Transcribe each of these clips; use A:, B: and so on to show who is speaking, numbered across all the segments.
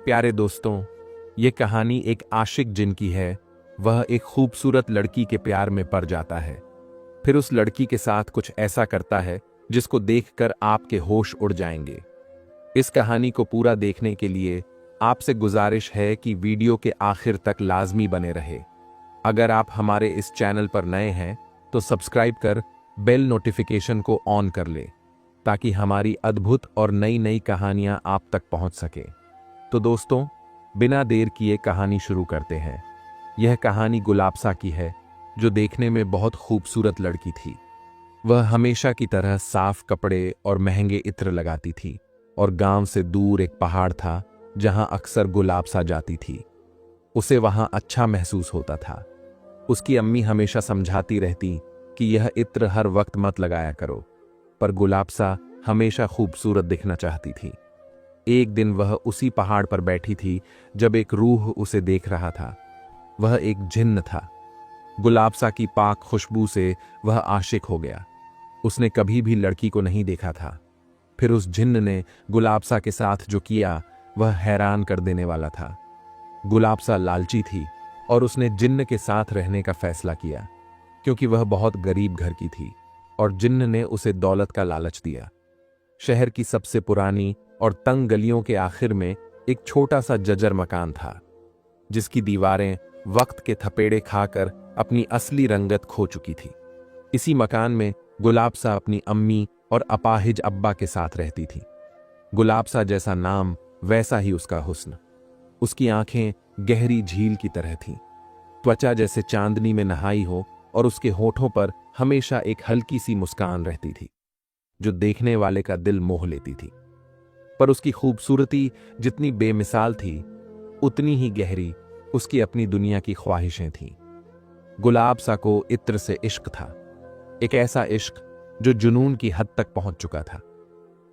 A: प्यारे दोस्तों, ये कहानी एक आशिक जिन की है। वह एक खूबसूरत लड़की के प्यार में पड़ जाता है। फिर उस लड़की के साथ कुछ ऐसा करता है जिसको देखकर आपके होश उड़ जाएंगे। इस कहानी को पूरा देखने के लिए आपसे गुजारिश है कि वीडियो के आखिर तक लाजमी बने रहे। अगर आप हमारे इस चैनल पर नए हैं तो सब्सक्राइब कर बेल नोटिफिकेशन को ऑन कर ले, ताकि हमारी अद्भुत और नई नई कहानियां आप तक पहुंच सके। तो दोस्तों, बिना देर किए कहानी शुरू करते हैं। यह कहानी गुलाबसा की है, जो देखने में बहुत खूबसूरत लड़की थी। वह हमेशा की तरह साफ कपड़े और महंगे इत्र लगाती थी, और गांव से दूर एक पहाड़ था जहां अक्सर गुलाबसा जाती थी। उसे वहां अच्छा महसूस होता था। उसकी अम्मी हमेशा समझाती रहती कि यह इत्र हर वक्त मत लगाया करो, पर गुलाबसा हमेशा खूबसूरत दिखना चाहती थी। एक दिन वह उसी पहाड़ पर बैठी थी जब एक रूह उसे देख रहा था। वह एक जिन्न था। गुलाबसा की पाक खुशबू से वह आशिक हो गया। उसने कभी भी लड़की को नहीं देखा था। फिर उस जिन्न ने गुलाबसा के साथ जो किया वह हैरान कर देने वाला था। गुलाबसा लालची थी और उसने जिन्न के साथ रहने का फैसला किया, क्योंकि वह बहुत गरीब घर की थी और जिन्न ने उसे दौलत का लालच दिया। शहर की सबसे पुरानी और तंग गलियों के आखिर में एक छोटा सा जर्जर मकान था, जिसकी दीवारें वक्त के थपेड़े खाकर अपनी असली रंगत खो चुकी थी। इसी मकान में गुलाबसा अपनी अम्मी और अपाहिज अब्बा के साथ रहती थी। गुलाबसा जैसा नाम वैसा ही उसका हुस्न। उसकी आंखें गहरी झील की तरह थीं, त्वचा जैसे चांदनी में नहाई हो, और उसके होठों पर हमेशा एक हल्की सी मुस्कान रहती थी, जो देखने वाले का दिल मोह लेती थी। पर उसकी खूबसूरती जितनी बेमिसाल थी, उतनी ही गहरी उसकी अपनी दुनिया की ख्वाहिशें थीं। गुलाबसा को इत्र से इश्क था, एक ऐसा इश्क जो जुनून की हद तक पहुंच चुका था।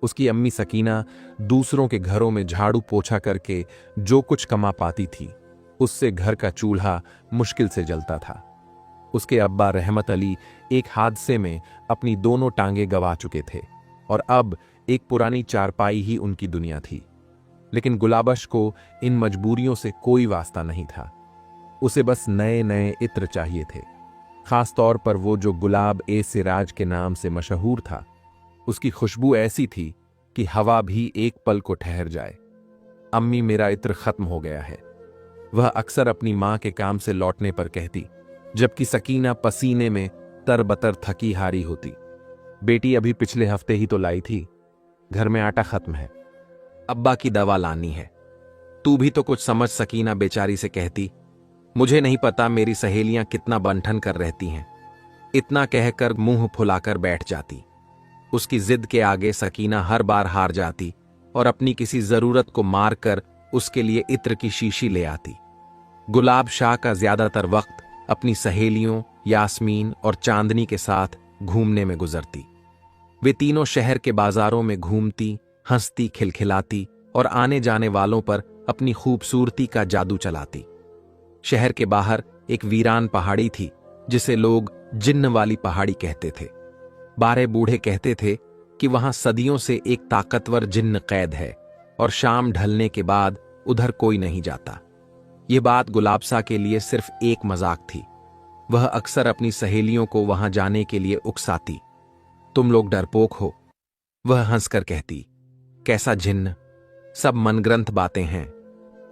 A: उसकी अम्मी सकीना दूसरों के घरों में झाड़ू पोछा करके जो कुछ कमा पाती थी, उससे घर का चूल्हा मुश्किल से जलता था। उसके अब्बा रहमत अली एक हादसे में अपनी दोनों टांगें गंवा चुके थे, और अब एक पुरानी चारपाई ही उनकी दुनिया थी। लेकिन गुलाबश को इन मजबूरियों से कोई वास्ता नहीं था। उसे बस नए नए इत्र चाहिए थे, खास तौर पर वो जो गुलाब ए सिराज के नाम से मशहूर था। उसकी खुशबू ऐसी थी कि हवा भी एक पल को ठहर जाए। अम्मी, मेरा इत्र खत्म हो गया है, वह अक्सर अपनी मां के काम से लौटने पर कहती, जबकि सकीना पसीने में तरबतर थकी हारी होती। बेटी, अभी पिछले हफ्ते ही तो लाई थी, घर में आटा खत्म है, अब्बा की दवा लानी है। तू भी तो कुछ समझ, सकीना बेचारी से कहती। मुझे नहीं पता मेरी सहेलियां कितना बंठन कर रहती हैं। इतना कहकर मुंह फुलाकर बैठ जाती। उसकी जिद के आगे सकीना हर बार हार जाती और अपनी किसी जरूरत को मारकर उसके लिए इत्र की शीशी ले आती। गुलाब शाह का ज्यादातर वक्त अपनी सहेलियों यास्मीन और चांदनी के साथ घूमने में गुजरती। वे तीनों शहर के बाजारों में घूमती, हंसती, खिलखिलाती और आने जाने वालों पर अपनी खूबसूरती का जादू चलाती। शहर के बाहर एक वीरान पहाड़ी थी, जिसे लोग जिन्न वाली पहाड़ी कहते थे। बारे बूढ़े कहते थे कि वहां सदियों से एक ताकतवर जिन्न कैद है, और शाम ढलने के बाद उधर कोई नहीं जाता। यह बात गुलाबसा के लिए सिर्फ एक मजाक थी। वह अक्सर अपनी सहेलियों को वहां जाने के लिए उकसाती। तुम लोग डरपोक हो, वह हंसकर कहती। कैसा जिन्न, सब मनग्रंथ बातें हैं।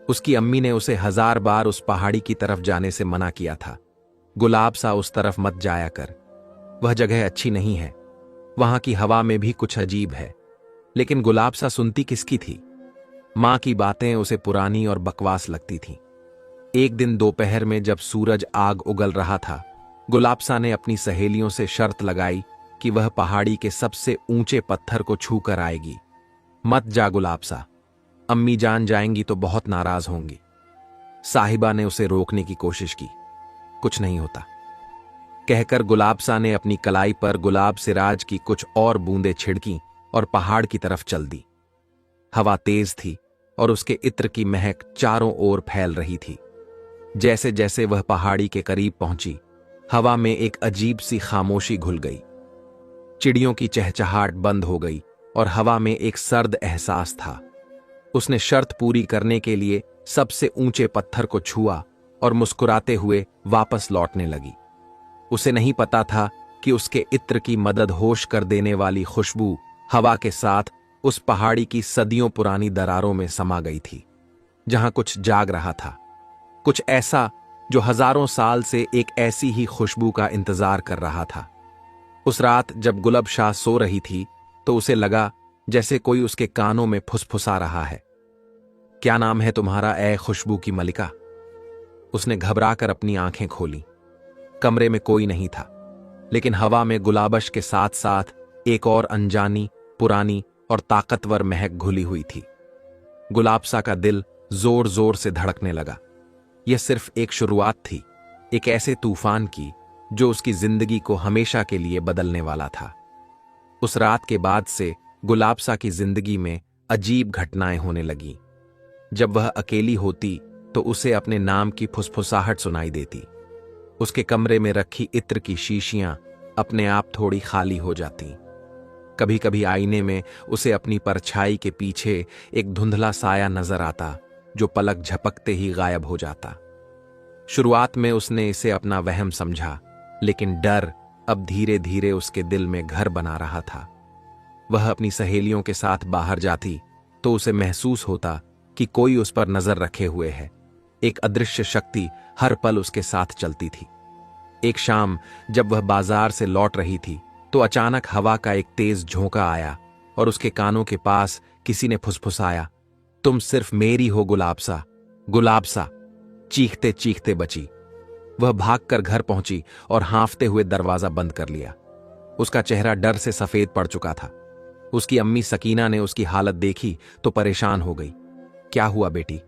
A: उसकी अम्मी ने उसे 1000 बार उस पहाड़ी की तरफ जाने से मना किया था। गुलाबसा, उस तरफ मत जाया कर, वह जगह अच्छी नहीं है, वहां की हवा में भी कुछ अजीब है। लेकिन गुलाबसा सुनती किसकी थी? मां की बातें उसे पुरानी और बकवास लगती थीं। एक दिन दोपहर में जब सूरज आग उगल रहा था, गुलाबसा ने अपनी सहेलियों से शर्त लगाई कि वह पहाड़ी के सबसे ऊंचे पत्थर को छू कर आएगी। मत जा गुलाबसा, अम्मी जान जाएंगी तो बहुत नाराज होंगी। साहिबा ने उसे रोकने की कोशिश की, कुछ नहीं होता कहकर गुलाबसा ने अपनी कलाई पर गुलाब सिराज की कुछ और बूंदें छिड़की और पहाड़ की तरफ चल दी। हवा तेज थी और उसके इत्र की महक चारों ओर फैल रही थी। जैसे जैसे वह पहाड़ी के करीब पहुंची, हवा में एक अजीब सी खामोशी घुल गई। चिड़ियों की चहचहाहट बंद हो गई और हवा में एक सर्द एहसास था। उसने शर्त पूरी करने के लिए सबसे ऊंचे पत्थर को छुआ और मुस्कुराते हुए वापस लौटने लगी। उसे नहीं पता था कि उसके इत्र की मदद होश कर देने वाली खुशबू हवा के साथ उस पहाड़ी की सदियों पुरानी दरारों में समा गई थी, जहां कुछ जाग रहा था, कुछ ऐसा जो हजारों साल से एक ऐसी ही खुशबू का इंतजार कर रहा था। उस रात जब गुलब शाह सो रही थी तो उसे लगा जैसे कोई उसके कानों में फुसफुसा रहा है। क्या नाम है तुम्हारा ए खुशबू की मलिका? उसने घबराकर अपनी आंखें खोली। कमरे में कोई नहीं था, लेकिन हवा में गुलाबश के साथ साथ एक और अनजानी, पुरानी और ताकतवर महक घुली हुई थी। गुलाबसा का दिल जोर जोर से धड़कने लगा। यह सिर्फ एक शुरुआत थी, एक ऐसे तूफान की जो उसकी जिंदगी को हमेशा के लिए बदलने वाला था। उस रात के बाद से गुलाबसा की जिंदगी में अजीब घटनाएं होने लगीं। जब वह अकेली होती तो उसे अपने नाम की फुसफुसाहट सुनाई देती। उसके कमरे में रखी इत्र की शीशियां अपने आप थोड़ी खाली हो जाती। कभी कभी आईने में उसे अपनी परछाई के पीछे एक धुंधला साया नजर आता जो पलक झपकते ही गायब हो जाता। शुरुआत में उसने इसे अपना वहम समझा, लेकिन डर अब धीरे धीरे उसके दिल में घर बना रहा था। वह अपनी सहेलियों के साथ बाहर जाती तो उसे महसूस होता कि कोई उस पर नजर रखे हुए है। एक अदृश्य शक्ति हर पल उसके साथ चलती थी। एक शाम जब वह बाजार से लौट रही थी तो अचानक हवा का एक तेज झोंका आया और उसके कानों के पास किसी ने फुसफुसाया, तुम सिर्फ मेरी हो गुलाबसा, गुलाबसा। चीखते चीखते बची। वह भागकर घर पहुंची और हांफते हुए दरवाजा बंद कर लिया। उसका चेहरा डर से सफेद पड़ चुका था। उसकी अम्मी सकीना ने उसकी हालत देखी तो परेशान हो गई। क्या हुआ बेटी,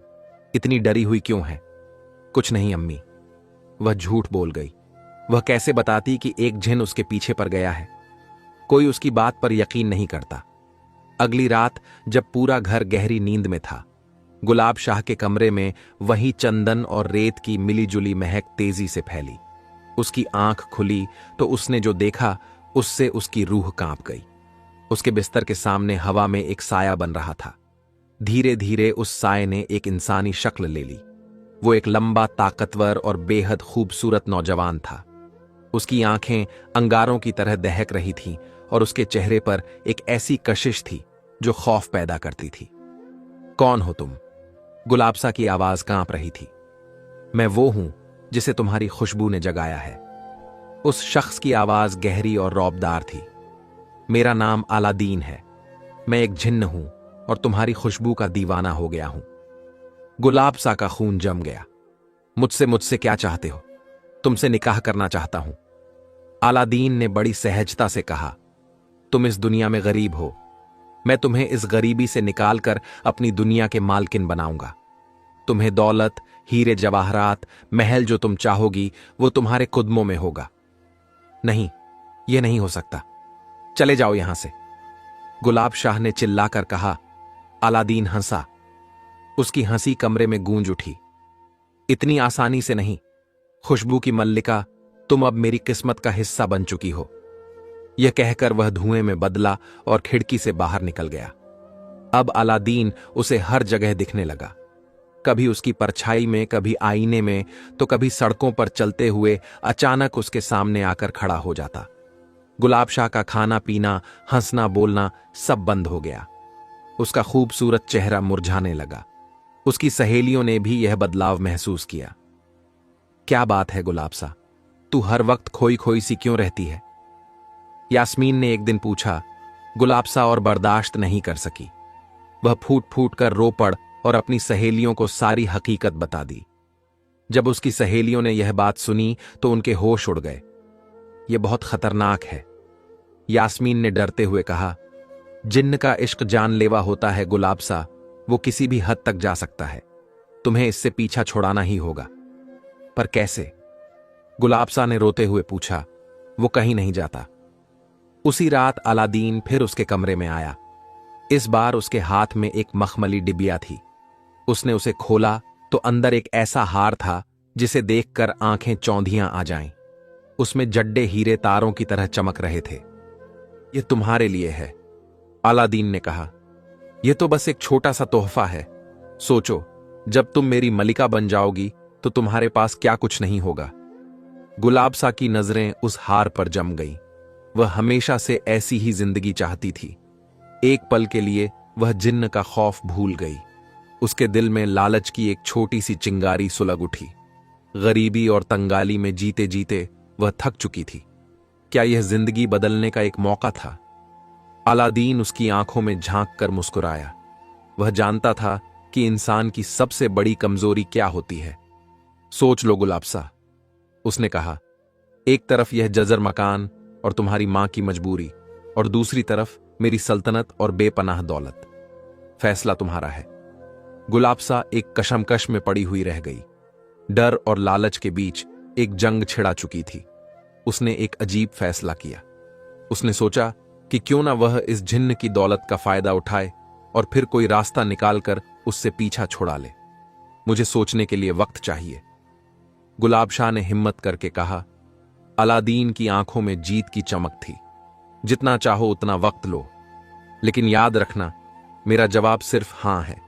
A: इतनी डरी हुई क्यों है? कुछ नहीं अम्मी। वह झूठ बोल गई। वह कैसे बताती कि एक जिन उसके पीछे पड़ गया है? कोई उसकी बात पर यकीन नहीं करता। अगली रात जब पूरा घर गहरी नींद में था, गुलाब शाह के कमरे में वही चंदन और रेत की मिलीजुली महक तेजी से फैली। उसकी आंख खुली तो उसने जो देखा उससे उसकी रूह कांप गई। उसके बिस्तर के सामने हवा में एक साया बन रहा था। धीरे धीरे उस साये ने एक इंसानी शक्ल ले ली। वो एक लंबा, ताकतवर और बेहद खूबसूरत नौजवान था। उसकी आंखें अंगारों की तरह दहक रही थीं और उसके चेहरे पर एक ऐसी कशिश थी जो खौफ पैदा करती थी। कौन हो तुम? गुलाबसा की आवाज कांप रही थी। मैं वो हूं जिसे तुम्हारी खुशबू ने जगाया है। उस शख्स की आवाज गहरी और रौबदार थी। मेरा नाम अलादीन है। मैं एक जिन्न हूं और तुम्हारी खुशबू का दीवाना हो गया हूं। गुलाबसा का खून जम गया। मुझसे क्या चाहते हो? तुमसे निकाह करना चाहता हूं। अलादीन ने बड़ी सहजता से कहा, तुम इस दुनिया में गरीब हो। मैं तुम्हें इस गरीबी से निकालकर अपनी दुनिया के मालकिन बनाऊंगा। तुम्हें दौलत, हीरे जवाहरात, महल जो तुम चाहोगी वो तुम्हारे कुदमों में होगा। नहीं, यह नहीं हो सकता। चले जाओ यहां से। गुलाब शाह ने चिल्लाकर कहा। अलादीन हंसा। उसकी हंसी कमरे में गूंज उठी। इतनी आसानी से नहीं। खुशबू की मल्लिका, तुम अब मेरी किस्मत का हिस्सा बन चुकी हो। यह कहकर वह धुएं में बदला और खिड़की से बाहर निकल गया। अब अलादीन उसे हर जगह दिखने लगा। कभी उसकी परछाई में, कभी आईने में, तो कभी सड़कों पर चलते हुए अचानक उसके सामने आकर खड़ा हो जाता। गुलाब शाह का खाना पीना, हंसना बोलना सब बंद हो गया। उसका खूबसूरत चेहरा मुरझाने लगा। उसकी सहेलियों ने भी यह बदलाव महसूस किया। क्या बात है गुलाबसा, तू हर वक्त खोई खोई सी क्यों रहती है? यास्मीन ने एक दिन पूछा। गुलाबसा और बर्दाश्त नहीं कर सकी। वह फूट फूट कर रो पड़ और अपनी सहेलियों को सारी हकीकत बता दी। जब उसकी सहेलियों ने यह बात सुनी तो उनके होश उड़ गए। यह बहुत खतरनाक है, यास्मीन ने डरते हुए कहा। जिन्न का इश्क जानलेवा होता है गुलाबसा, वो किसी भी हद तक जा सकता है। तुम्हें इससे पीछा छुड़ाना ही होगा। पर कैसे? गुलाबसा ने रोते हुए पूछा। वो कहीं नहीं जाता। उसी रात अलादीन फिर उसके कमरे में आया। इस बार उसके हाथ में एक मखमली डिबिया थी। उसने उसे खोला तो अंदर एक ऐसा हार था जिसे देखकर आंखें चौंधियां आ जाएं। उसमें जड्डे हीरे तारों की तरह चमक रहे थे। यह तुम्हारे लिए है, अलादीन ने कहा। यह तो बस एक छोटा सा तोहफा है। सोचो, जब तुम मेरी मलिका बन जाओगी तो तुम्हारे पास क्या कुछ नहीं होगा। गुलाब सा की नजरें उस हार पर जम गईं। वह हमेशा से ऐसी ही जिंदगी चाहती थी। एक पल के लिए वह जिन्न का खौफ भूल गई। उसके दिल में लालच की एक छोटी सी चिंगारी सुलग उठी। गरीबी और तंगाली में जीते जीते वह थक चुकी थी। क्या यह जिंदगी बदलने का एक मौका था? अलादीन उसकी आंखों में झांक कर मुस्कुराया। वह जानता था कि इंसान की सबसे बड़ी कमजोरी क्या होती है। सोच लो गुलाब सा, उसने कहा। एक तरफ यह जजर मकान और तुम्हारी मां की मजबूरी, और दूसरी तरफ मेरी सल्तनत और बेपनाह दौलत। फैसला तुम्हारा है। गुलाब सा एक कशमकश में पड़ी हुई रह गई। डर और लालच के बीच एक जंग छिड़ा चुकी थी। उसने एक अजीब फैसला किया। उसने सोचा कि क्यों ना वह इस जिन्न की दौलत का फायदा उठाए और फिर कोई रास्ता निकालकर उससे पीछा छुड़ा ले। मुझे सोचने के लिए वक्त चाहिए। गुलाब शाह ने हिम्मत करके कहा। अलादीन की आंखों में जीत की चमक थी। जितना चाहो उतना वक्त लो, लेकिन याद रखना, मेरा जवाब सिर्फ हां है।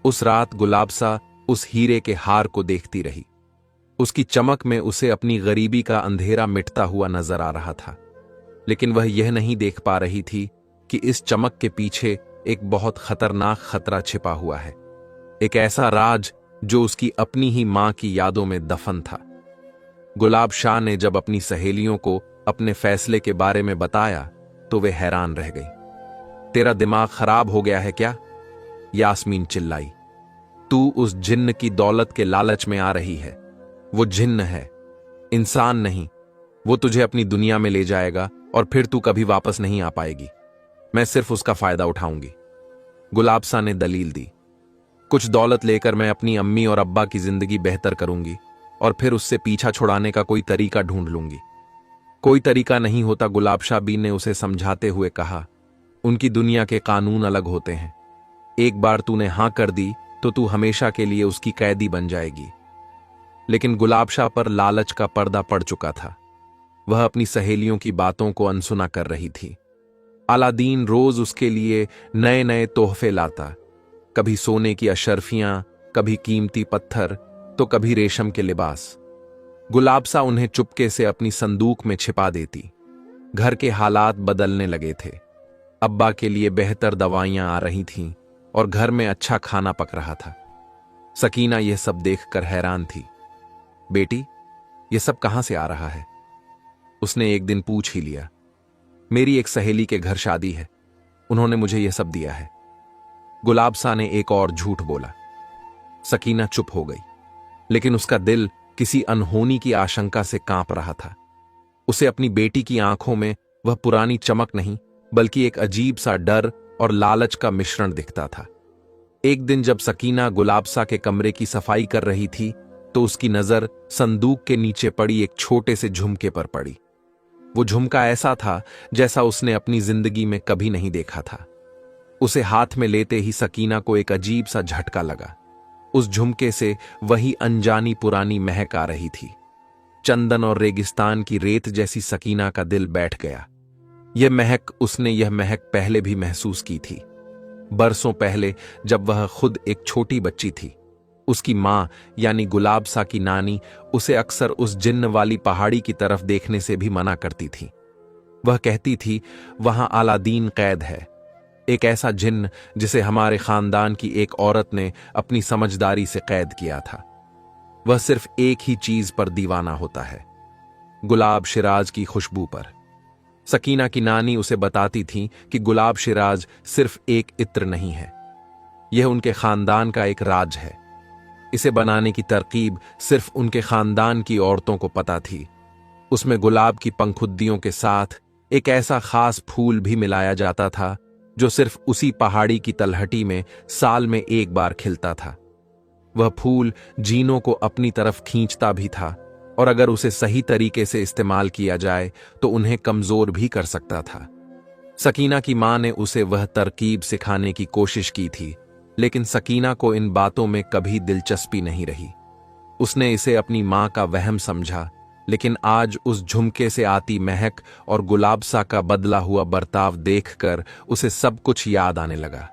A: उस रात गुलाब सा उस हीरे के हार को देखती रही। उसकी चमक में उसे अपनी गरीबी का अंधेरा मिटता हुआ नजर आ रहा था, लेकिन वह यह नहीं देख पा रही थी कि इस चमक के पीछे एक बहुत खतरनाक खतरा छिपा हुआ है। एक ऐसा राज जो उसकी अपनी ही मां की यादों में दफन था। गुलाब शाह ने जब अपनी सहेलियों को अपने फैसले के बारे में बताया तो वे हैरान रह गई। तेरा दिमाग खराब हो गया है क्या? यास्मीन चिल्लाई। तू उस जिन्न की दौलत के लालच में आ रही है। वो जिन्न है, इंसान नहीं। वो तुझे अपनी दुनिया में ले जाएगा और फिर तू कभी वापस नहीं आ पाएगी। मैं सिर्फ उसका फायदा उठाऊंगी। गुलाब सा ने दलील दी। कुछ दौलत लेकर मैं अपनी अम्मी और अब्बा की जिंदगी बेहतर करूंगी और फिर उससे पीछा छुड़ाने का कोई तरीका ढूंढ लूंगी। कोई तरीका नहीं होता, गुलाब शाह बी ने उसे समझाते हुए कहा। उनकी दुनिया के कानून अलग होते हैं। एक बार तूने हां कर दी तो तू हमेशा के लिए उसकी कैदी बन जाएगी। लेकिन गुलाब शाह पर लालच का पर्दा पड़ चुका था। वह अपनी सहेलियों की बातों को अनसुना कर रही थी। अलादीन रोज उसके लिए नए नए तोहफे लाता, कभी सोने की अशर्फियां, कभी कीमती पत्थर, तो कभी रेशम के लिबास। गुलाब सा उन्हें चुपके से अपनी संदूक में छिपा देती। घर के हालात बदलने लगे थे। अब्बा के लिए बेहतर दवाइयां आ रही थीं और घर में अच्छा खाना पक रहा था। सकीना यह सब देखकर हैरान थी। बेटी, यह सब कहां से आ रहा है? उसने एक दिन पूछ ही लिया। मेरी एक सहेली के घर शादी है, उन्होंने मुझे यह सब दिया है। गुलाब सा ने एक और झूठ बोला। सकीना चुप हो गई, लेकिन उसका दिल किसी अनहोनी की आशंका से कांप रहा था। उसे अपनी बेटी की आंखों में वह पुरानी चमक नहीं, बल्कि एक अजीब सा डर और लालच का मिश्रण दिखता था। एक दिन जब सकीना गुलाब सा के कमरे की सफाई कर रही थी तो उसकी नजर संदूक के नीचे पड़ी एक छोटे से झुमके पर पड़ी। वो झुमका ऐसा था जैसा उसने अपनी जिंदगी में कभी नहीं देखा था। उसे हाथ में लेते ही सकीना को एक अजीब सा झटका लगा। उस झुमके से वही अनजानी पुरानी महक आ रही थी। चंदन और रेगिस्तान की रेत जैसी सकीना का दिल बैठ गया। उसने यह महक पहले भी महसूस की थी। बरसों पहले जब वह खुद एक छोटी बच्ची थी। उसकी मां यानी गुलाब सा की नानी उसे अक्सर उस जिन्न वाली पहाड़ी की तरफ देखने से भी मना करती थी। वह कहती थी, वहां अलादीन कैद है, एक ऐसा जिन्न जिसे हमारे खानदान की एक औरत ने अपनी समझदारी से कैद किया था। वह सिर्फ एक ही चीज पर दीवाना होता है, गुलाब शिराज की खुशबू पर। सकीना की नानी उसे बताती थी कि गुलाब शिराज सिर्फ एक इत्र नहीं है, यह उनके खानदान का एक राज है। इसे बनाने की तरकीब सिर्फ उनके खानदान की औरतों को पता थी। उसमें गुलाब की पंखुद्दियों के साथ एक ऐसा खास फूल भी मिलाया जाता था जो सिर्फ उसी पहाड़ी की तलहटी में साल में एक बार खिलता था। वह फूल जीनों को अपनी तरफ खींचता भी था और अगर उसे सही तरीके से इस्तेमाल किया जाए तो उन्हें कमजोर भी कर सकता था। सकीना की मां ने उसे वह तरकीब सिखाने की कोशिश की थी, लेकिन सकीना को इन बातों में कभी दिलचस्पी नहीं रही। उसने इसे अपनी मां का वहम समझा, लेकिन आज उस झुमके से आती महक और गुलाब सा का बदला हुआ बर्ताव देखकर उसे सब कुछ याद आने लगा।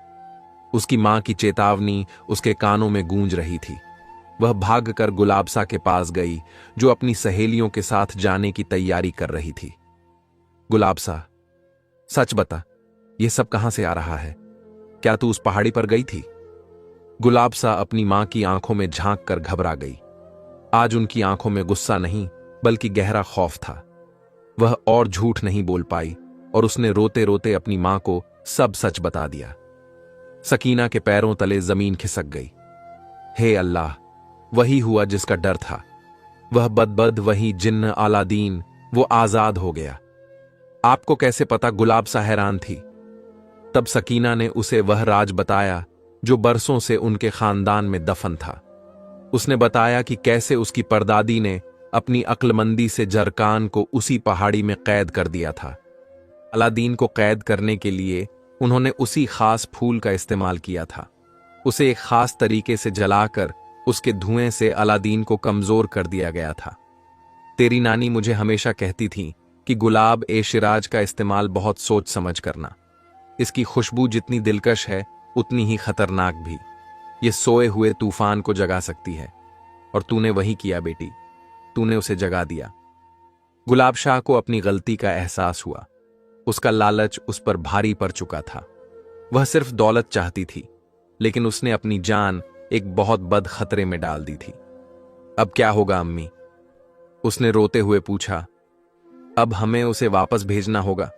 A: उसकी मां की चेतावनी उसके कानों में गूंज रही थी। वह भागकर गुलाबसा के पास गई, जो अपनी सहेलियों के साथ जाने की तैयारी कर रही थी। गुलाबसा, सच बता, यह सब कहां से आ रहा है? क्या तू उस पहाड़ी पर गई थी? गुलाबसा अपनी मां की आंखों में झांक कर घबरा गई। आज उनकी आंखों में गुस्सा नहीं, बल्कि गहरा खौफ था। वह और झूठ नहीं बोल पाई और उसने रोते रोते अपनी मां को सब सच बता दिया। सकीना के पैरों तले जमीन खिसक गई। हे अल्लाह, वही हुआ जिसका डर था। वह बदबद, वही जिन्न अलादीन, वो आजाद हो गया। आपको कैसे पता? गुलाबसा हैरान थी। तब सकीना ने उसे वह राज बताया जो बरसों से उनके खानदान में दफन था। उसने बताया कि कैसे उसकी परदादी ने अपनी अक्लमंदी से जरकान को उसी पहाड़ी में कैद कर दिया था। अलादीन को कैद करने के लिए उन्होंने उसी खास फूल का इस्तेमाल किया था। उसे एक खास तरीके से जलाकर उसके धुएं से अलादीन को कमजोर कर दिया गया था। तेरी नानी मुझे हमेशा कहती थी कि गुलाब ए शिराज का इस्तेमाल बहुत सोच समझ करना। इसकी खुशबू जितनी दिलकश है, उतनी ही खतरनाक भी। ये सोए हुए तूफान को जगा सकती है, और तूने वही किया बेटी, तूने उसे जगा दिया। गुलाब शाह को अपनी गलती का एहसास हुआ। उसका लालच उस पर भारी पड़ चुका था। वह सिर्फ दौलत चाहती थी, लेकिन उसने अपनी जान एक बहुत बद खतरे में डाल दी थी। अब क्या होगा अम्मी? उसने रोते हुए पूछा। अब हमें उसे वापस भेजना होगा,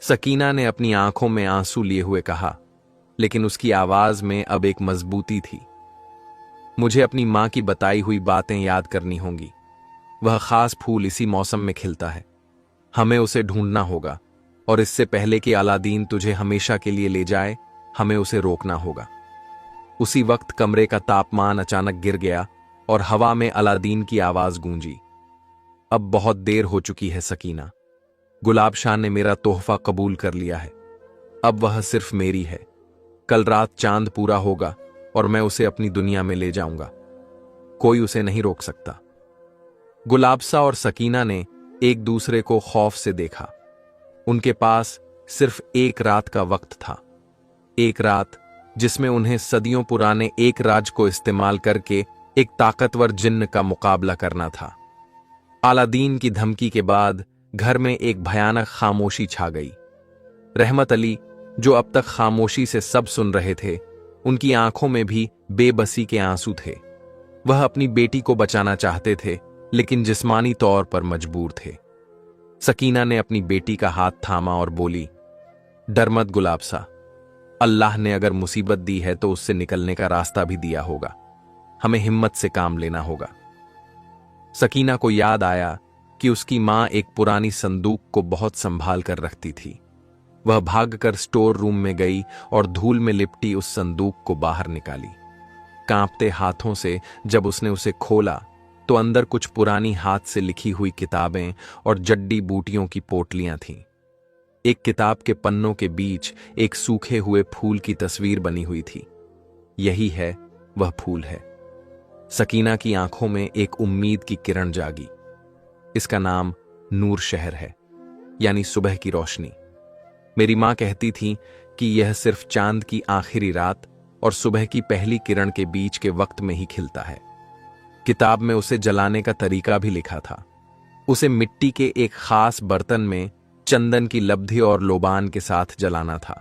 A: सकीना ने अपनी आंखों में आंसू लिए हुए कहा, लेकिन उसकी आवाज में अब एक मजबूती थी। मुझे अपनी मां की बताई हुई बातें याद करनी होंगी। वह खास फूल इसी मौसम में खिलता है। हमें उसे ढूंढना होगा, और इससे पहले कि अलादीन तुझे हमेशा के लिए ले जाए, हमें उसे रोकना होगा। उसी वक्त कमरे का तापमान अचानक गिर गया और हवा में अलादीन की आवाज गूंजी। अब बहुत देर हो चुकी है सकीना। गुलाब शाह ने मेरा तोहफा कबूल कर लिया है। अब वह सिर्फ मेरी है। कल रात चांद पूरा होगा और मैं उसे अपनी दुनिया में ले जाऊंगा। कोई उसे नहीं रोक सकता। गुलाबसा और सकीना ने एक दूसरे को खौफ से देखा। उनके पास सिर्फ एक रात का वक्त था, एक रात जिसमें उन्हें सदियों पुराने एक राज को इस्तेमाल करके एक ताकतवर जिन्न का मुकाबला करना था। अलादीन की धमकी के बाद घर में एक भयानक खामोशी छा गई। रहमत अली, जो अब तक खामोशी से सब सुन रहे थे, उनकी आंखों में भी बेबसी के आंसू थे। वह अपनी बेटी को बचाना चाहते थे, लेकिन जिस्मानी तौर पर मजबूर थे। सकीना ने अपनी बेटी का हाथ थामा और बोली, डर मत गुलाबसा, अल्लाह ने अगर मुसीबत दी है तो उससे निकलने का रास्ता भी दिया होगा। हमें हिम्मत से काम लेना होगा। सकीना को याद आया कि उसकी मां एक पुरानी संदूक को बहुत संभाल कर रखती थी। वह भागकर स्टोर रूम में गई और धूल में लिपटी उस संदूक को बाहर निकाली। कांपते हाथों से जब उसने उसे खोला तो अंदर कुछ पुरानी हाथ से लिखी हुई किताबें और जड्डी बूटियों की पोटलियां थीं। एक किताब के पन्नों के बीच एक सूखे हुए फूल की तस्वीर बनी हुई थी। यही है, वह फूल है। सकीना की आंखों में एक उम्मीद की किरण जागी। इसका नाम नूर शहर है, यानी सुबह की रोशनी। मेरी मां कहती थी कि यह सिर्फ चांद की आखिरी रात और सुबह की पहली किरण के बीच के वक्त में ही खिलता है। किताब में उसे जलाने का तरीका भी लिखा था। उसे मिट्टी के एक खास बर्तन में चंदन की लब्धि और लोबान के साथ जलाना था।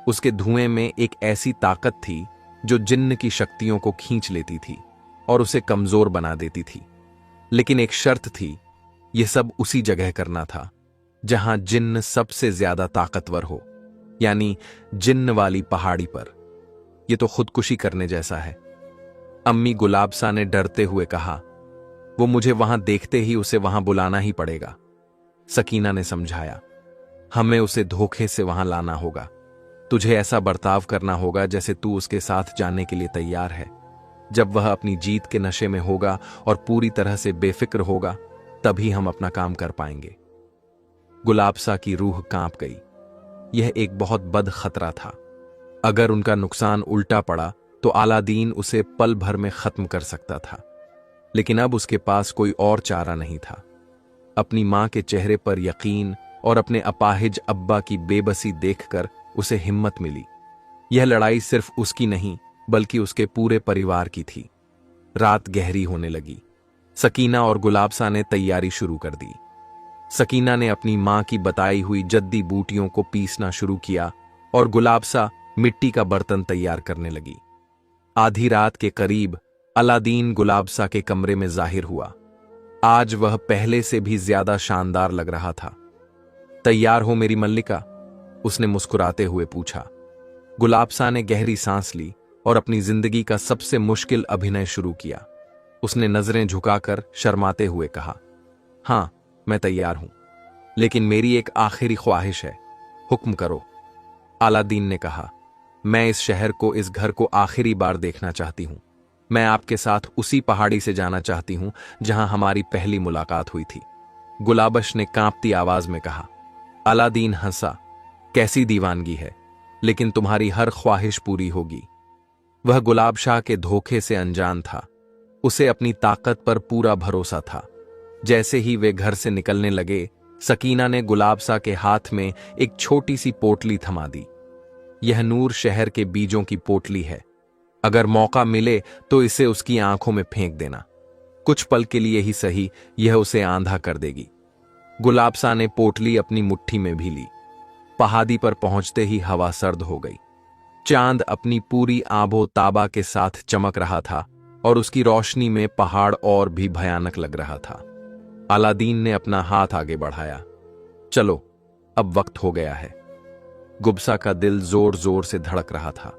A: उसके धुएं में एक ऐसी ताकत थी जो जिन्न की शक्तियों को खींच लेती थी और उसे कमजोर बना देती थी। लेकिन एक शर्त थी, यह सब उसी जगह करना था जहां जिन्न सबसे ज्यादा ताकतवर हो, यानी जिन्न वाली पहाड़ी पर। यह तो खुदकुशी करने जैसा है। अम्मी, गुलाबसा ने डरते हुए कहा। वो मुझे वहां देखते ही उसे वहां बुलाना ही पड़ेगा। सकीना ने समझाया, हमें उसे धोखे से वहां लाना होगा। तुझे ऐसा बर्ताव करना होगा जैसे तू उसके साथ जाने के लिए तैयार है। जब वह अपनी जीत के नशे में होगा और पूरी तरह से बेफिक्र होगा, तभी हम अपना काम कर पाएंगे। गुलाबसा की रूह कांप गई। यह एक बहुत बद खतरा था। अगर उनका नुकसान उल्टा पड़ा तो अलादीन उसे पल भर में खत्म कर सकता था। लेकिन अब उसके पास कोई और चारा नहीं था। अपनी मां के चेहरे पर यकीन और अपने अपाहिज अब्बा की बेबसी देखकर उसे हिम्मत मिली। यह लड़ाई सिर्फ उसकी नहीं बल्कि उसके पूरे परिवार की थी। रात गहरी होने लगी। सकीना और गुलाबसा ने तैयारी शुरू कर दी। सकीना ने अपनी मां की बताई हुई जद्दी बूटियों को पीसना शुरू किया और गुलाबसा मिट्टी का बर्तन तैयार करने लगी। आधी रात के करीब अलादीन गुलाबसा के कमरे में जाहिर हुआ। आज वह पहले से भी ज्यादा शानदार लग रहा था। तैयार हो मेरी मल्लिका? उसने मुस्कुराते हुए पूछा। गुलाबसा ने गहरी सांस ली और अपनी जिंदगी का सबसे मुश्किल अभिनय शुरू किया। उसने नजरें झुकाकर शर्माते हुए कहा, हां, मैं तैयार हूं, लेकिन मेरी एक आखिरी ख्वाहिश है, हुक्म करो। अलादीन ने कहा, मैं इस शहर को, इस घर को आखिरी बार देखना चाहती हूं। मैं आपके साथ उसी पहाड़ी से जाना चाहती हूं जहां हमारी पहली मुलाकात हुई थी। गुलाबश ने कांपती आवाज में कहा। अलादीन हंसा, कैसी दीवानगी है, लेकिन तुम्हारी हर ख्वाहिश पूरी होगी। वह गुलाब शाह के धोखे से अनजान था। उसे अपनी ताकत पर पूरा भरोसा था। जैसे ही वे घर से निकलने लगे, सकीना ने गुलाबसा के हाथ में एक छोटी सी पोटली थमा दी। यह नूर शहर के बीजों की पोटली है। अगर मौका मिले तो इसे उसकी आंखों में फेंक देना। कुछ पल के लिए ही सही, यह उसे आंधा कर देगी। गुलाबसा ने पोटली अपनी मुट्ठी में भी ली। पहाड़ी पर पहुंचते ही हवा सर्द हो गई। चांद अपनी पूरी आबो ताबा के साथ चमक रहा था और उसकी रोशनी में पहाड़ और भी भयानक लग रहा था। अलादीन ने अपना हाथ आगे बढ़ाया। चलो, अब वक्त हो गया है। गुब्सा का दिल जोर जोर से धड़क रहा था।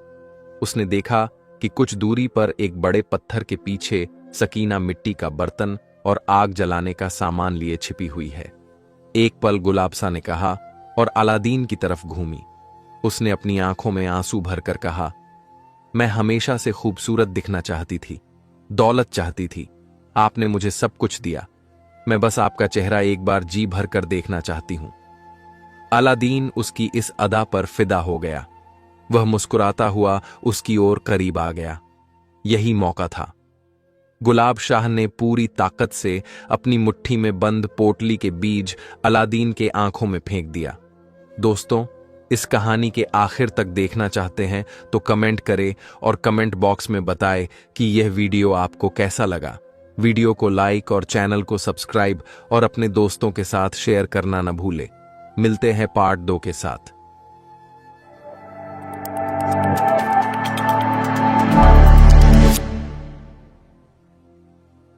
A: उसने देखा कि कुछ दूरी पर एक बड़े पत्थर के पीछे सकीना मिट्टी का बर्तन और आग जलाने का सामान लिए छिपी हुई है। एक पल गुलाबसा ने कहा और अलादीन की तरफ घूमी। उसने अपनी आंखों में आंसू भरकर कहा, मैं हमेशा से खूबसूरत दिखना चाहती थी, दौलत चाहती थी। आपने मुझे सब कुछ दिया। मैं बस आपका चेहरा एक बार जी भर कर देखना चाहती हूं। अलादीन उसकी इस अदा पर फिदा हो गया। वह मुस्कुराता हुआ उसकी ओर करीब आ गया। यही मौका था। गुलाब शाह ने पूरी ताकत से अपनी मुट्ठी में बंद पोटली के बीज अलादीन के आंखों में फेंक दिया। दोस्तों, इस कहानी के आखिर तक देखना चाहते हैं तो कमेंट करें और कमेंट बॉक्स में बताएं कि यह वीडियो आपको कैसा लगा। वीडियो को लाइक और चैनल को सब्सक्राइब और अपने दोस्तों के साथ शेयर करना न भूलें। मिलते हैं पार्ट 2 के साथ।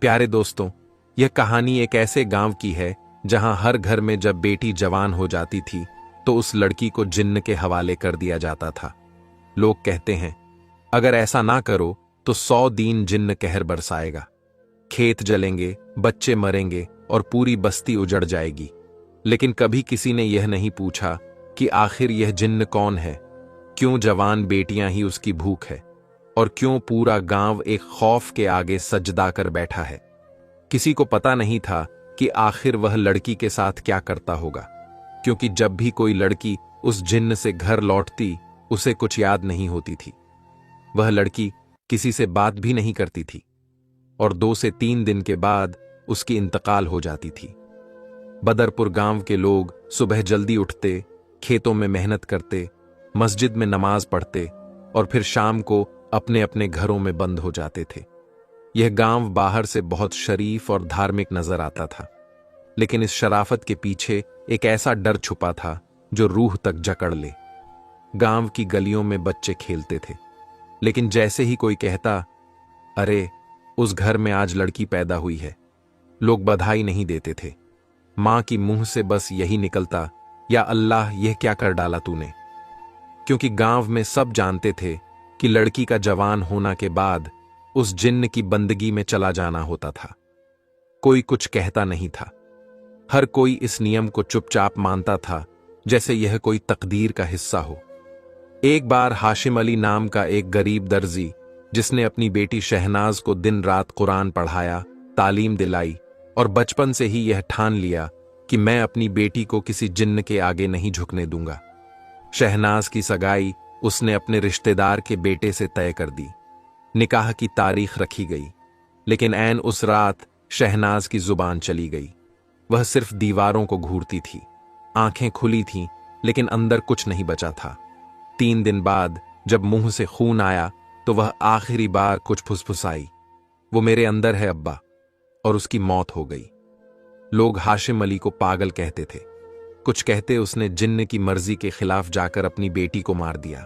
A: प्यारे दोस्तों, यह कहानी एक ऐसे गांव की है जहां हर घर में जब बेटी जवान हो जाती थी तो उस लड़की को जिन्न के हवाले कर दिया जाता था। लोग कहते हैं, अगर ऐसा ना करो तो 100 दिन जिन्न कहर बरसाएगा। खेत जलेंगे, बच्चे मरेंगे और पूरी बस्ती उजड़ जाएगी। लेकिन कभी किसी ने यह नहीं पूछा कि आखिर यह जिन्न कौन है, क्यों जवान बेटियां ही उसकी भूख है और क्यों पूरा गांव एक खौफ के आगे सजदा कर बैठा है। किसी को पता नहीं था कि आखिर वह लड़की के साथ क्या करता होगा, क्योंकि जब भी कोई लड़की उस जिन्न से घर लौटती उसे कुछ याद नहीं होती थी। वह लड़की किसी से बात भी नहीं करती थी और 2 से 3 दिन के बाद उसकी इंतकाल हो जाती थी। बदरपुर गांव के लोग सुबह जल्दी उठते, खेतों में मेहनत करते, मस्जिद में नमाज पढ़ते और फिर शाम को अपने अपने घरों में बंद हो जाते थे। यह गांव बाहर से बहुत शरीफ और धार्मिक नजर आता था, लेकिन इस शराफत के पीछे एक ऐसा डर छुपा था जो रूह तक जकड़ ले। गांव की गलियों में बच्चे खेलते थे, लेकिन जैसे ही कोई कहता, अरे उस घर में आज लड़की पैदा हुई है, लोग बधाई नहीं देते थे। मां की मुंह से बस यही निकलता, या अल्लाह, यह क्या कर डाला तूने। क्योंकि गांव में सब जानते थे कि लड़की का जवान होना के बाद उस जिन्न की बंदगी में चला जाना होता था। कोई कुछ कहता नहीं था। हर कोई इस नियम को चुपचाप मानता था, जैसे यह कोई तकदीर का हिस्सा हो। एक बार हाशिम अली नाम का एक गरीब दर्जी, जिसने अपनी बेटी शहनाज को दिन रात कुरान पढ़ाया, तालीम दिलाई और बचपन से ही यह ठान लिया कि मैं अपनी बेटी को किसी जिन्न के आगे नहीं झुकने दूंगा। शहनाज की सगाई उसने अपने रिश्तेदार के बेटे से तय कर दी। निकाह की तारीख रखी गई, लेकिन ऐन उस रात शहनाज की जुबान चली गई। वह सिर्फ दीवारों को घूरती थी। आंखें खुली थीं, लेकिन अंदर कुछ नहीं बचा था। 3 दिन बाद जब मुंह से खून आया तो वह आखिरी बार कुछ फुसफुसाई, वो मेरे अंदर है अब्बा, और उसकी मौत हो गई। लोग हाशिम अली को पागल कहते थे, कुछ कहते उसने जिन्न की मर्जी के खिलाफ जाकर अपनी बेटी को मार दिया।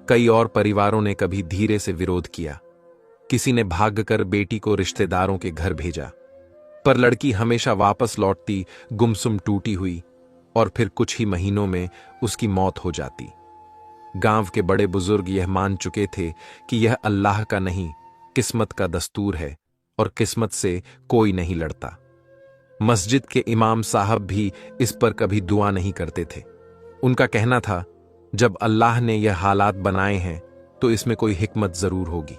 A: कई और परिवारों ने कभी धीरे से विरोध किया, किसी ने भागकर बेटी को रिश्तेदारों के घर भेजा, पर लड़की हमेशा वापस लौटती गुमसुम टूटी हुई, और फिर कुछ ही महीनों में उसकी मौत हो जाती। गांव के बड़े बुजुर्ग यह मान चुके थे कि यह अल्लाह का नहीं, किस्मत का दस्तूर है, और किस्मत से कोई नहीं लड़ता। मस्जिद के इमाम साहब भी इस पर कभी दुआ नहीं करते थे। उनका कहना था, जब अल्लाह ने यह हालात बनाए हैं तो इसमें कोई हिकमत जरूर होगी।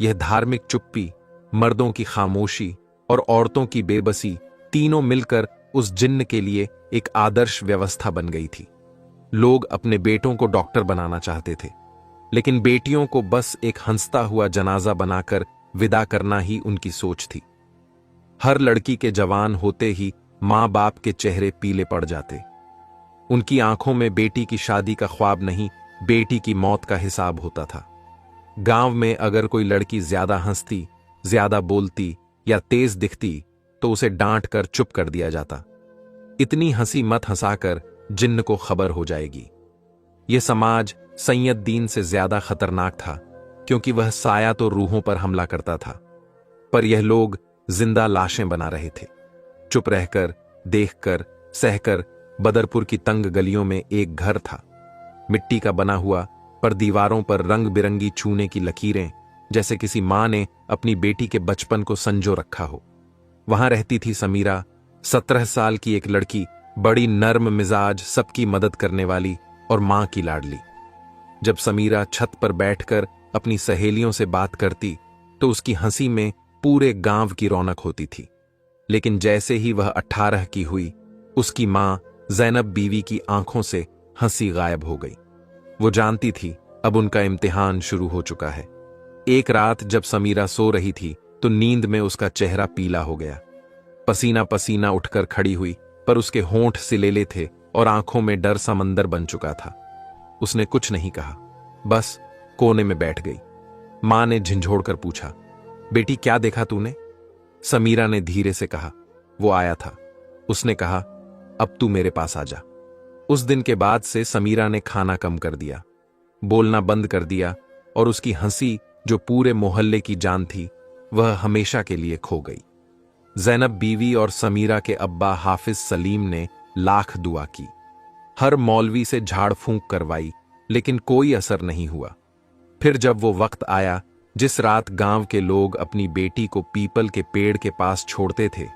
A: यह धार्मिक चुप्पी, मर्दों की खामोशी और औरतों की बेबसी तीनों मिलकर उस जिन्न के लिए एक आदर्श व्यवस्था बन गई थी। लोग अपने बेटों को डॉक्टर बनाना चाहते थे, लेकिन बेटियों को बस एक हंसता हुआ जनाजा बनाकर विदा करना ही उनकी सोच थी। हर लड़की के जवान होते ही मां बाप के चेहरे पीले पड़ जाते। उनकी आंखों में बेटी की शादी का ख्वाब नहीं, बेटी की मौत का हिसाब होता था। गांव में अगर कोई लड़की ज्यादा हंसती, ज्यादा बोलती या तेज दिखती तो उसे डांट कर चुप कर दिया जाता। इतनी हंसी मत हंसाकर जिन्न को खबर हो जाएगी। यह समाज सैयद दीन से ज्यादा खतरनाक था, क्योंकि वह साया तो रूहों पर हमला करता था, पर यह लोग जिंदा लाशें बना रहे थे। चुप रहकर, देखकर, सहकर बदरपुर की तंग गलियों में एक घर था, मिट्टी का बना हुआ, पर दीवारों पर रंग बिरंगी चूने की लकीरें, जैसे किसी मां ने अपनी बेटी के बचपन को संजो रखा हो। वहां रहती थी समीरा, 17 साल की एक लड़की, बड़ी नर्म मिजाज, सबकी मदद करने वाली और मां की लाडली। जब समीरा छत पर बैठकर अपनी सहेलियों से बात करती तो उसकी हंसी में पूरे गांव की रौनक होती थी। लेकिन जैसे ही वह 18 की हुई, उसकी मां ज़ैनब बीवी की आंखों से हंसी गायब हो गई। वो जानती थी अब उनका इम्तिहान शुरू हो चुका है। एक रात जब समीरा सो रही थी तो नींद में उसका चेहरा पीला हो गया। पसीना पसीना उठकर खड़ी हुई, पर उसके होंठ सिलेले थे और आंखों में डर समंदर बन चुका था। उसने कुछ नहीं कहा, बस कोने में बैठ गई। मां ने झिंझोड़कर पूछा, बेटी क्या देखा तूने? समीरा ने धीरे से कहा, वो आया था। उसने कहा, अब तू मेरे पास आ जा। उस दिन के बाद से समीरा ने खाना कम कर दिया, बोलना बंद कर दिया, और उसकी हंसी जो पूरे मोहल्ले की जान थी, वह हमेशा के लिए खो गई। ज़ैनब बीवी और समीरा के अब्बा हाफिज सलीम ने लाख दुआ की, हर मौलवी से झाड़ फूंक करवाई, लेकिन कोई असर नहीं हुआ। फिर जब वो वक्त आया जिस रात गांव के लोग अपनी बेटी को पीपल के पेड़ के पास छोड़ते थे,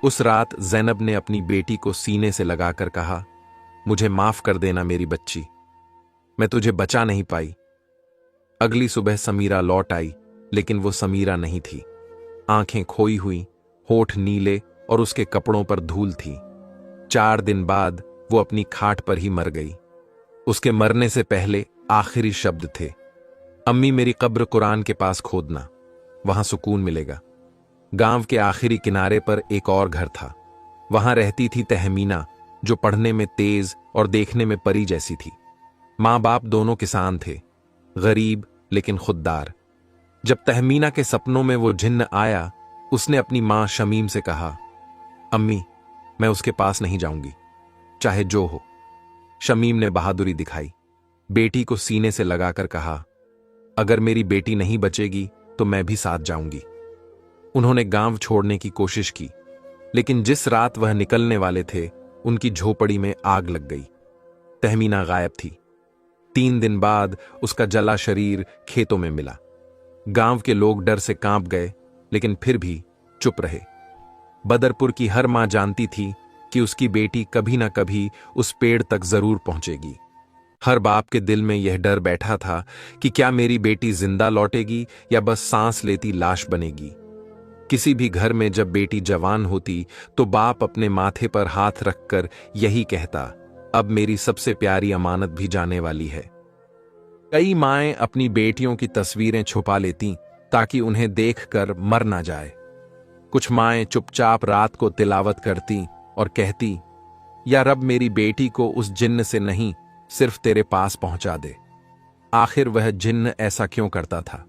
A: उस रात ज़ैनब ने अपनी बेटी को सीने से लगाकर कहा, मुझे माफ कर देना मेरी बच्ची, मैं तुझे बचा नहीं पाई। अगली सुबह समीरा लौट आई, लेकिन वो समीरा नहीं थी। आंखें खोई हुई, होठ नीले और उसके कपड़ों पर धूल थी। 4 दिन बाद वो अपनी खाट पर ही मर गई। उसके मरने से पहले आखिरी शब्द थे, अम्मी मेरी कब्र कुरान के पास खोदना, वहां सुकून मिलेगा। गांव के आखिरी किनारे पर एक और घर था। वहां रहती थी तहमीना, जो पढ़ने में तेज और देखने में परी जैसी थी। मां बाप दोनों किसान थे, गरीब लेकिन खुददार। जब तहमीना के सपनों में वो जिन्न आया, उसने अपनी मां शमीम से कहा, अम्मी मैं उसके पास नहीं जाऊंगी, चाहे जो हो। शमीम ने बहादुरी दिखाई, बेटी को सीने से लगाकर कहा, अगर मेरी बेटी नहीं बचेगी तो मैं भी साथ जाऊंगी। उन्होंने गांव छोड़ने की कोशिश की, लेकिन जिस रात वह निकलने वाले थे, उनकी झोपड़ी में आग लग गई। तहमीना गायब थी। 3 दिन बाद उसका जला शरीर खेतों में मिला। गांव के लोग डर से कांप गए, लेकिन फिर भी चुप रहे। बदरपुर की हर मां जानती थी कि उसकी बेटी कभी ना कभी उस पेड़ तक जरूर पहुंचेगी। हर बाप के दिल में यह डर बैठा था कि क्या मेरी बेटी जिंदा लौटेगी या बस सांस लेती लाश बनेगी। किसी भी घर में जब बेटी जवान होती तो बाप अपने माथे पर हाथ रखकर यही कहता, अब मेरी सबसे प्यारी अमानत भी जाने वाली है। कई माएं अपनी बेटियों की तस्वीरें छुपा लेती ताकि उन्हें देखकर मर ना जाए। कुछ माएं चुपचाप रात को तिलावत करती और कहती, या रब मेरी बेटी को उस जिन्न से नहीं, सिर्फ तेरे पास पहुंचा दे। आखिर वह जिन्न ऐसा क्यों करता था?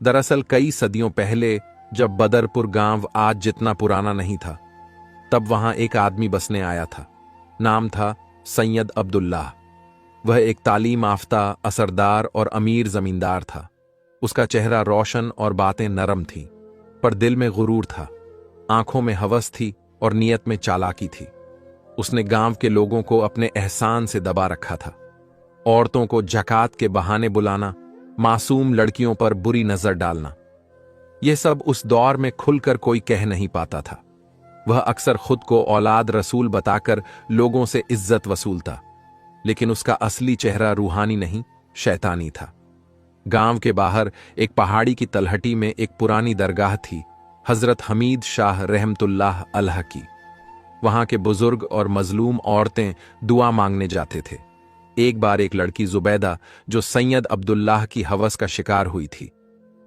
A: दरअसल कई सदियों पहले, जब बदरपुर गांव आज जितना पुराना नहीं था, तब वहां एक आदमी बसने आया था। नाम था सैयद अब्दुल्लाह। वह एक तालीम याफ्ता, असरदार और अमीर जमींदार था। उसका चेहरा रोशन और बातें नरम थीं, पर दिल में गुरूर था। आंखों में हवस थी और नीयत में चालाकी थी। उसने गांव के लोगों को अपने एहसान से दबा रखा था। औरतों को ज़कात के बहाने बुलाना, मासूम लड़कियों पर बुरी नजर डालना, यह सब उस दौर में खुलकर कोई कह नहीं पाता था। वह अक्सर खुद को औलाद रसूल बताकर लोगों से इज्जत वसूलता, लेकिन उसका असली चेहरा रूहानी नहीं, शैतानी था। गांव के बाहर एक पहाड़ी की तलहटी में एक पुरानी दरगाह थी, हजरत हमीद शाह रहमतुल्लाह अलैह की। वहां के बुजुर्ग और मजलूम औरतें दुआ मांगने जाते थे। एक बार एक लड़की जुबैदा, जो सैयद अब्दुल्लाह की हवस का शिकार हुई थी,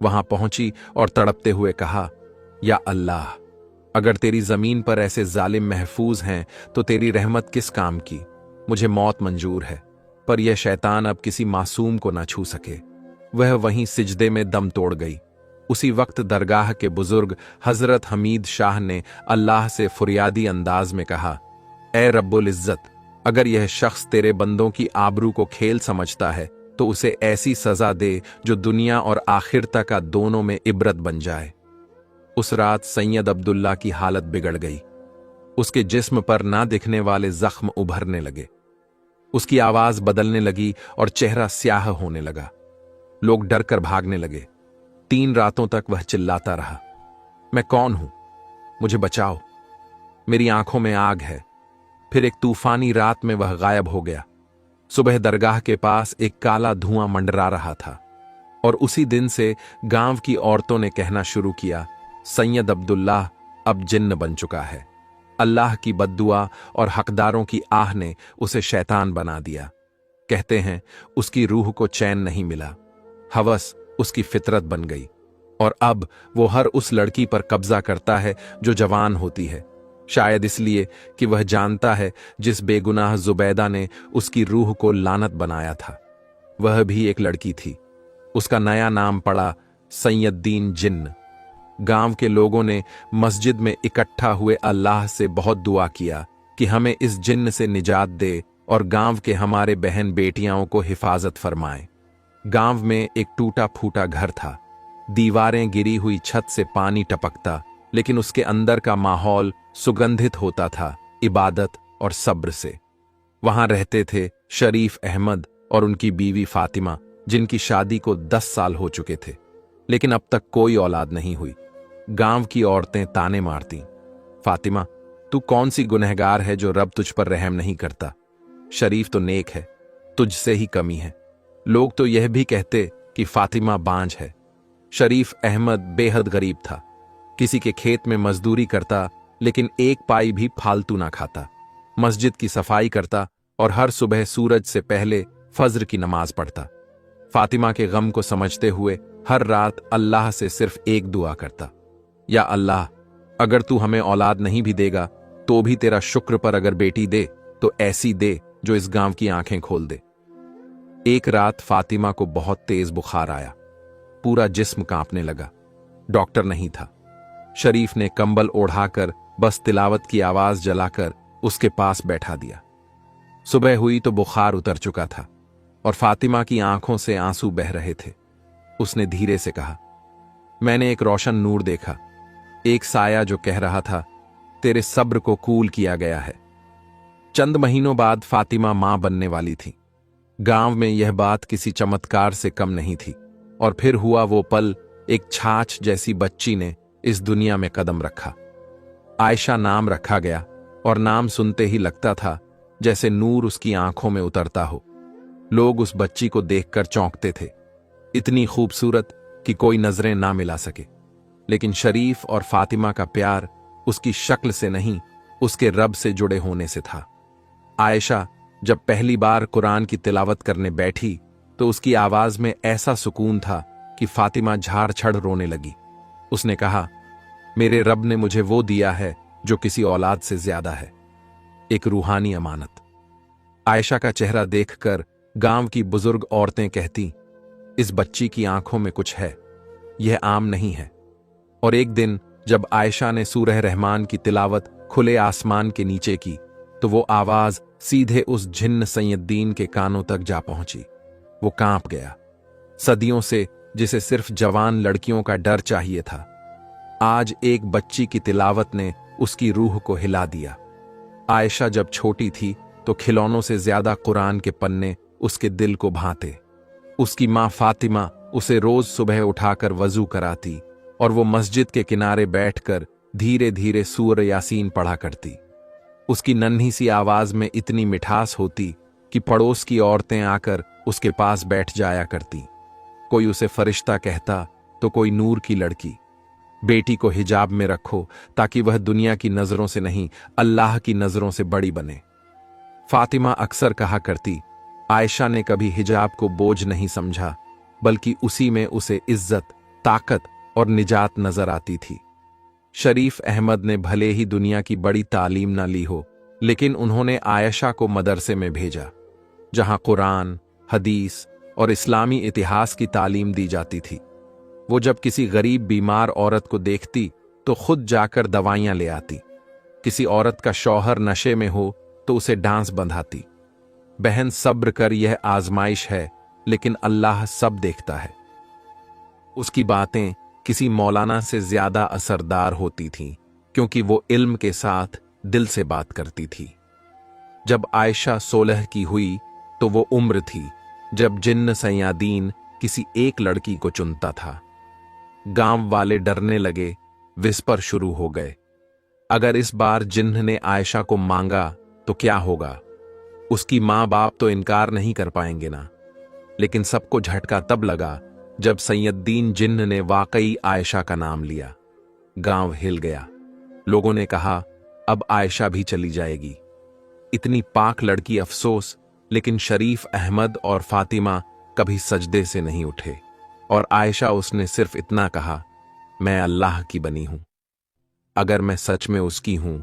A: वहां पहुंची और तड़पते हुए कहा, या अल्लाह, अगर तेरी जमीन पर ऐसे जालिम महफूज हैं तो तेरी रहमत किस काम की? मुझे मौत मंजूर है, पर यह शैतान अब किसी मासूम को ना छू सके। वह वहीं सिजदे में दम तोड़ गई। उसी वक्त दरगाह के बुजुर्ग हजरत हमीद शाह ने अल्लाह से फरियादी अंदाज में कहा, ए रब्बुल इज्जत, अगर यह शख्स तेरे बंदों की आबरू को खेल समझता है तो उसे ऐसी सजा दे जो दुनिया और आखिरता का दोनों में इबरत बन जाए। उस रात सैयद अब्दुल्ला की हालत बिगड़ गई। उसके जिस्म पर ना दिखने वाले जख्म उभरने लगे। उसकी आवाज बदलने लगी और चेहरा स्याह होने लगा। लोग डर कर भागने लगे। 3 रातों तक वह चिल्लाता रहा, मैं कौन हूं? मुझे बचाओ, मेरी आंखों में आग है। फिर एक तूफानी रात में वह गायब हो गया। सुबह दरगाह के पास एक काला धुआं मंडरा रहा था, और उसी दिन से गांव की औरतों ने कहना शुरू किया, सैयद अब्दुल्लाह अब जिन्न बन चुका है। अल्लाह की बद्दुआ और हकदारों की आह ने उसे शैतान बना दिया। कहते हैं उसकी रूह को चैन नहीं मिला, हवस उसकी फितरत बन गई, और अब वो हर उस लड़की पर कब्जा करता है जो जवान होती है, शायद इसलिए कि वह जानता है जिस बेगुनाह जुबैदा ने उसकी रूह को लानत बनाया था, वह भी एक लड़की थी। उसका नया नाम पड़ा सैयद्दीन जिन्न। गांव के लोगों ने मस्जिद में इकट्ठा हुए अल्लाह से बहुत दुआ किया कि हमें इस जिन्न से निजात दे और गांव के हमारे बहन बेटियों को हिफाजत फरमाए। गांव में एक टूटा फूटा घर था। दीवारें गिरी हुई, छत से पानी टपकता, लेकिन उसके अंदर का माहौल सुगंधित होता था इबादत और सब्र से। वहां रहते थे शरीफ अहमद और उनकी बीवी फातिमा, जिनकी शादी को 10 साल हो चुके थे, लेकिन अब तक कोई औलाद नहीं हुई। गांव की औरतें ताने मारती, फातिमा, तू कौन सी गुनहगार है जो रब तुझ पर रहम नहीं करता? शरीफ तो नेक है, तुझसे ही कमी है। लोग तो यह भी कहते कि फातिमा बांझ है। शरीफ अहमद बेहद गरीब था, किसी के खेत में मजदूरी करता, लेकिन एक पाई भी फालतू ना खाता। मस्जिद की सफाई करता और हर सुबह सूरज से पहले फज्र की नमाज पढ़ता। फातिमा के गम को समझते हुए हर रात अल्लाह से सिर्फ एक दुआ करता, या अल्लाह, अगर तू हमें औलाद नहीं भी देगा तो भी तेरा शुक्र पर अगर बेटी दे तो ऐसी दे जो इस गांव की आंखें खोल दे। एक रात फातिमा को बहुत तेज बुखार आया, पूरा जिस्म कांपने लगा। डॉक्टर नहीं था। शरीफ ने कंबल ओढ़ाकर बस तिलावत की आवाज जलाकर उसके पास बैठा दिया। सुबह हुई तो बुखार उतर चुका था और फातिमा की आंखों से आंसू बह रहे थे। उसने धीरे से कहा, मैंने एक रोशन नूर देखा, एक साया जो कह रहा था, तेरे सब्र को कूल किया गया है। चंद महीनों बाद फातिमा मां बनने वाली थी। गांव में यह बात किसी चमत्कार से कम नहीं थी। और फिर हुआ वो पल, एक छाछ जैसी बच्ची ने इस दुनिया में कदम रखा। आयशा नाम रखा गया, और नाम सुनते ही लगता था जैसे नूर उसकी आंखों में उतरता हो। लोग उस बच्ची को देखकर चौंकते थे, इतनी खूबसूरत कि कोई नजरें ना मिला सके। लेकिन शरीफ और फातिमा का प्यार उसकी शक्ल से नहीं, उसके रब से जुड़े होने से था। आयशा जब पहली बार कुरान की तिलावत करने बैठी तो उसकी आवाज में ऐसा सुकून था कि फातिमा झाड़ छड़ रोने लगी। उसने कहा, मेरे रब ने मुझे वो दिया है जो किसी औलाद से ज्यादा है, एक रूहानी अमानत। आयशा का चेहरा देखकर गांव की बुजुर्ग औरतें कहती, इस बच्ची की आंखों में कुछ है, यह आम नहीं है। और एक दिन जब आयशा ने सूरह रहमान की तिलावत खुले आसमान के नीचे की, तो वो आवाज सीधे उस जिन्न सैयदीन के कानों तक जा पहुंची। वो कांप गया। सदियों से जिसे सिर्फ जवान लड़कियों का डर चाहिए था, आज एक बच्ची की तिलावत ने उसकी रूह को हिला दिया। आयशा जब छोटी थी तो खिलौनों से ज्यादा कुरान के पन्ने उसके दिल को भाते। उसकी मां फातिमा उसे रोज सुबह उठाकर वजू कराती और वो मस्जिद के किनारे बैठकर धीरे धीरे सूरह यासीन पढ़ा करती। उसकी नन्ही सी आवाज में इतनी मिठास होती कि पड़ोस की औरतें आकर उसके पास बैठ जाया करती। कोई उसे फरिश्ता कहता तो कोई नूर की लड़की। बेटी को हिजाब में रखो ताकि वह दुनिया की नजरों से नहीं, अल्लाह की नजरों से बड़ी बने। फातिमा अक्सर कहा करती, आयशा ने कभी हिजाब को बोझ नहीं समझा, बल्कि उसी में उसे इज्जत, ताकत और निजात नजर आती थी। शरीफ अहमद ने भले ही दुनिया की बड़ी तालीम ना ली हो, लेकिन उन्होंने आयशा को मदरसे में भेजा, जहां कुरान, हदीस और इस्लामी इतिहास की तालीम दी जाती थी। वो जब किसी गरीब बीमार औरत को देखती तो खुद जाकर दवाइयां ले आती। किसी औरत का शौहर नशे में हो तो उसे डांस बंधाती। बहन सब्र कर, यह आजमाइश है, लेकिन अल्लाह सब देखता है। उसकी बातें किसी मौलाना से ज्यादा असरदार होती थीं, क्योंकि वो इल्म के साथ दिल से बात करती थी। जब आयशा 16 की हुई तो वो उम्र थी जब जिन्न सयादीन किसी एक लड़की को चुनता था। गांव वाले डरने लगे, विस्पर शुरू हो गए। अगर इस बार जिन्न ने आयशा को मांगा तो क्या होगा? उसकी मां बाप तो इनकार नहीं कर पाएंगे ना। लेकिन सबको झटका तब लगा जब सैयदीन जिन्न ने वाकई आयशा का नाम लिया। गांव हिल गया। लोगों ने कहा, अब आयशा भी चली जाएगी। इतनी पाक लड़की, अफसोस। लेकिन शरीफ अहमद और फातिमा कभी सजदे से नहीं उठे। और आयशा, उसने सिर्फ इतना कहा, मैं अल्लाह की बनी हूं। अगर मैं सच में उसकी हूं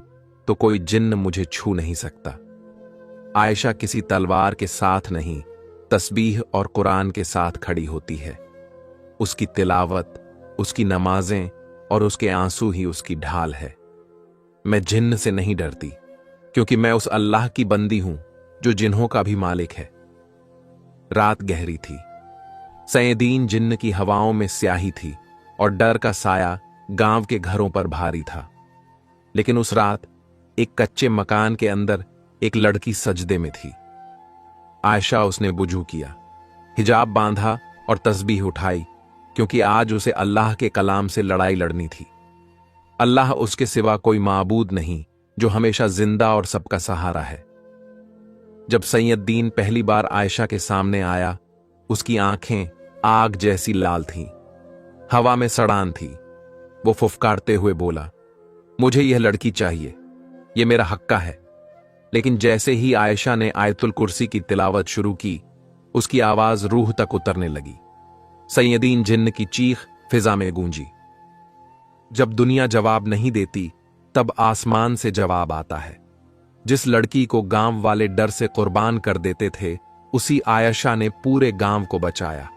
A: तो कोई जिन्न मुझे छू नहीं सकता। आयशा किसी तलवार के साथ नहीं, तस्बीह और कुरान के साथ खड़ी होती है। उसकी तिलावत, उसकी नमाजें और उसके आंसू ही उसकी ढाल है। मैं जिन्न से नहीं डरती, क्योंकि मैं उस अल्लाह की बंदी हूं जो जिन्हों का भी मालिक है। रात गहरी थी। सैयदीन जिन्न की हवाओं में स्याही थी और डर का साया गांव के घरों पर भारी था। लेकिन उस रात एक कच्चे मकान के अंदर एक लड़की सजदे में थी। आयशा, उसने वुजू किया, हिजाब बांधा और तस्बीह उठाई, क्योंकि आज उसे अल्लाह के कलाम से लड़ाई लड़नी थी। अल्लाह, उसके सिवा कोई माबूद नहीं, जो हमेशा जिंदा और सबका सहारा है। जब सैयदीन पहली बार आयशा के सामने आया, उसकी आंखें आग जैसी लाल थीं, हवा में सड़ान थी। वो फुफकारते हुए बोला, मुझे यह लड़की चाहिए, यह मेरा हक्का है। लेकिन जैसे ही आयशा ने आयतुल कुर्सी की तिलावत शुरू की, उसकी आवाज रूह तक उतरने लगी। सैयदीन जिन्न की चीख फिजा में गूंजी। जब दुनिया जवाब नहीं देती, तब आसमान से जवाब आता है। जिस लड़की को गांव वाले डर से कुर्बान कर देते थे, उसी आयशा ने पूरे गांव को बचाया।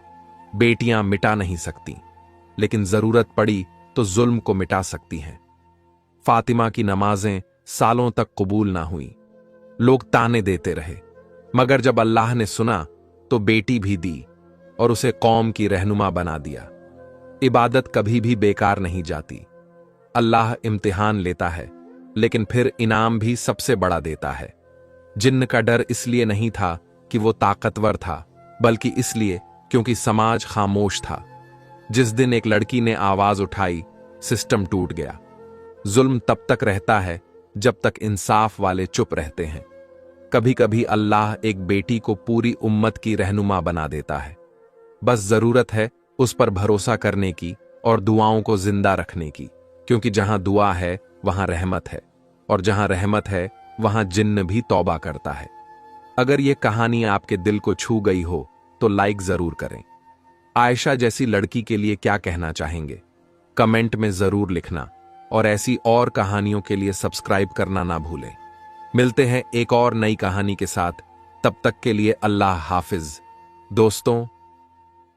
A: बेटियां मिटा नहीं सकती, लेकिन जरूरत पड़ी तो जुल्म को मिटा सकती हैं। फातिमा की नमाजें सालों तक कबूल ना हुई। लोग ताने देते रहे, मगर जब अल्लाह ने सुना तो बेटी भी दी और उसे कौम की रहनुमा बना दिया। इबादत कभी भी बेकार नहीं जाती। अल्लाह इम्तिहान लेता है, लेकिन फिर इनाम भी सबसे बड़ा देता है। जिन्न का डर इसलिए नहीं था कि वो ताकतवर था, बल्कि इसलिए क्योंकि समाज खामोश था। जिस दिन एक लड़की ने आवाज उठाई, सिस्टम टूट गया। जुल्म तब तक रहता है जब तक इंसाफ वाले चुप रहते हैं। कभी कभी अल्लाह एक बेटी को पूरी उम्मत की रहनुमा बना देता है। बस जरूरत है उस पर भरोसा करने की और दुआओं को जिंदा रखने की, क्योंकि जहां दुआ है वहां रहमत है, और जहां रहमत है वहां जिन्न भी तौबा करता है। अगर यह कहानी आपके दिल को छू गई हो तो लाइक जरूर करें। आयशा जैसी लड़की के लिए क्या कहना चाहेंगे, कमेंट में जरूर लिखना, और ऐसी और कहानियों के लिए सब्सक्राइब करना ना भूलें। मिलते हैं एक और नई कहानी के साथ। तब तक के लिए अल्लाह हाफिज। दोस्तों,